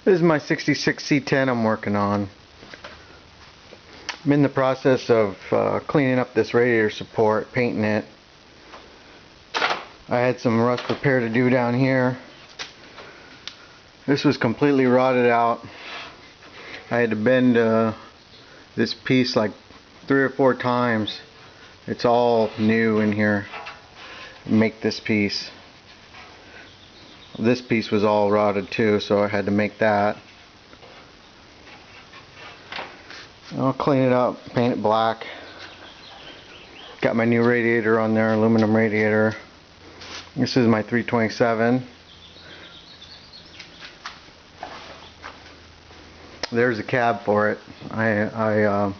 This is my 66 C10 I'm working on. I'm in the process of cleaning up this radiator support, painting it. I had some rust repair to do down here. This was completely rotted out. I had to bend this piece like 3 or 4 times. It's all new in here. Make this piece. This piece was all rotted too, so I had to make that. I'll clean it up, paint it black. Got my new radiator on there, aluminum radiator. This is my 327. There's a cab for it. I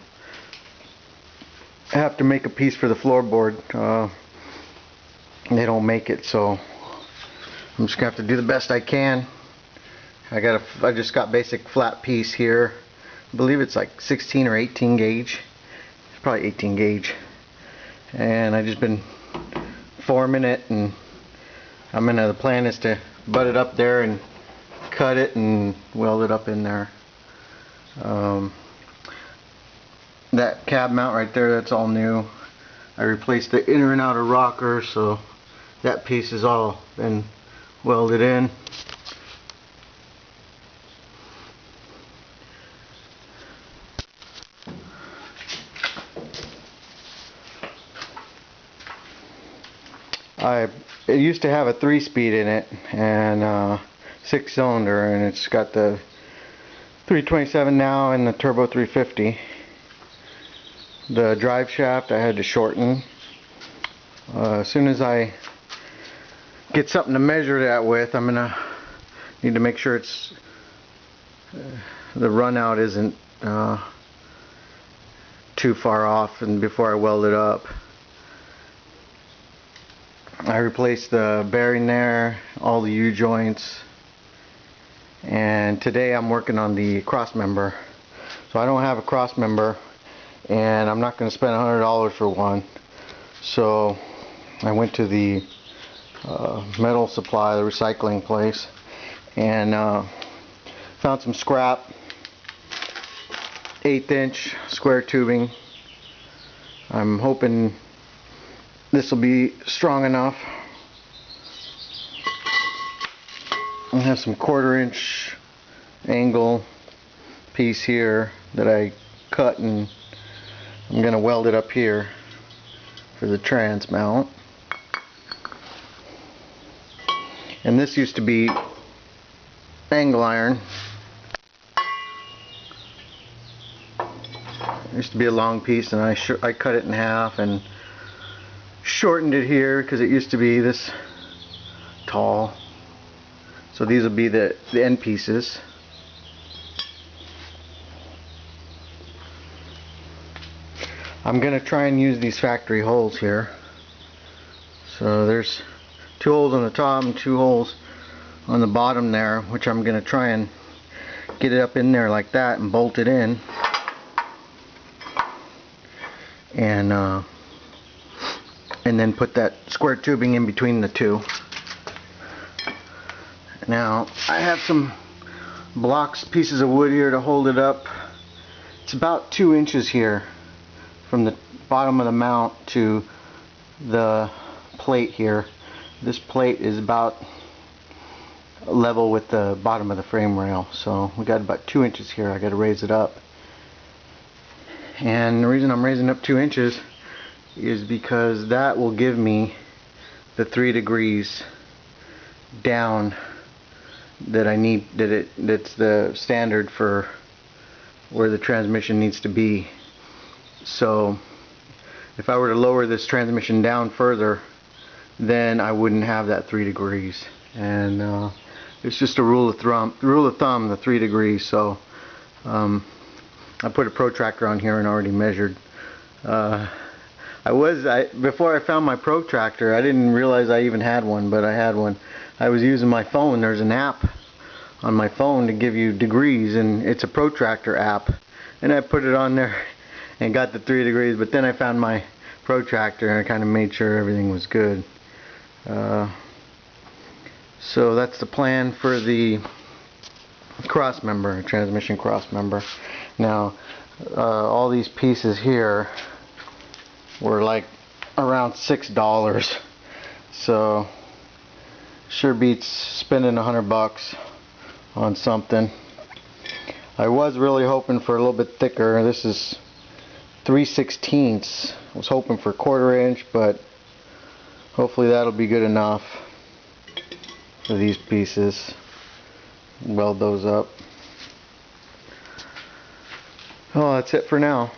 have to make a piece for the floorboard. They don't make it, so I'm just gonna have to do the best I can. I just got basic flat piece here. I believe it's like 16 or 18 gauge. It's probably 18 gauge. And I've just been forming it, and the plan is to butt it up there and cut it and weld it up in there. That cab mount right there, that's all new. I replaced the inner and outer rocker, so that piece has all been welded in. It used to have a 3-speed in it and 6-cylinder, and it's got the 327 now and the turbo 350. The drive shaft I had to shorten. As soon as I get something to measure that with, I'm gonna need to make sure it's the run out isn't too far off, and before I weld it up. I replaced the bearing there, all the U-joints, and today I'm working on the crossmember. So I don't have a crossmember, and I'm not going to spend $100 for one. So I went to the metal supply, the recycling place, and found some scrap 1/8" square tubing. I'm hoping this will be strong enough. I have some 1/4" angle piece here that I cut, and I'm going to weld it up here for the trans mount. And this used to be angle iron. It used to be a long piece, and I cut it in half and shortened it here because it used to be this tall. So these will be the end pieces. I'm going to try and use these factory holes here. So there's 2 holes on the top and 2 holes on the bottom there, which I'm going to try and get it up in there like that and bolt it in. And then put that square tubing in between the 2. Now I have some blocks, pieces of wood here to hold it up. It's about 2 inches here from the bottom of the mount to the plate here. This plate is about level with the bottom of the frame rail, so we got about 2 inches here. I got to raise it up, and the reason I'm raising up 2 inches is because that will give me the 3 degrees down that I need, that's the standard for where the transmission needs to be. So if I were to lower this transmission down further, then I wouldn't have that 3 degrees. And it's just a rule of thumb, the 3 degrees. So I put a protractor on here and already measured. Before I found my protractor, I didn't realize I even had one, but I had one. I was using my phone. There's an app on my phone to give you degrees, and it's a protractor app. And I put it on there and got the 3 degrees, but then I found my protractor and I kind of made sure everything was good. So that's the plan for the Crossmember, transmission crossmember. Now all these pieces here were like around $6, so sure beats spending $100 on something. I was really hoping for a little bit thicker. This is 3/16. I was hoping for 1/4 inch, but hopefully that'll be good enough for these pieces. Weld those up. Oh, that's it for now.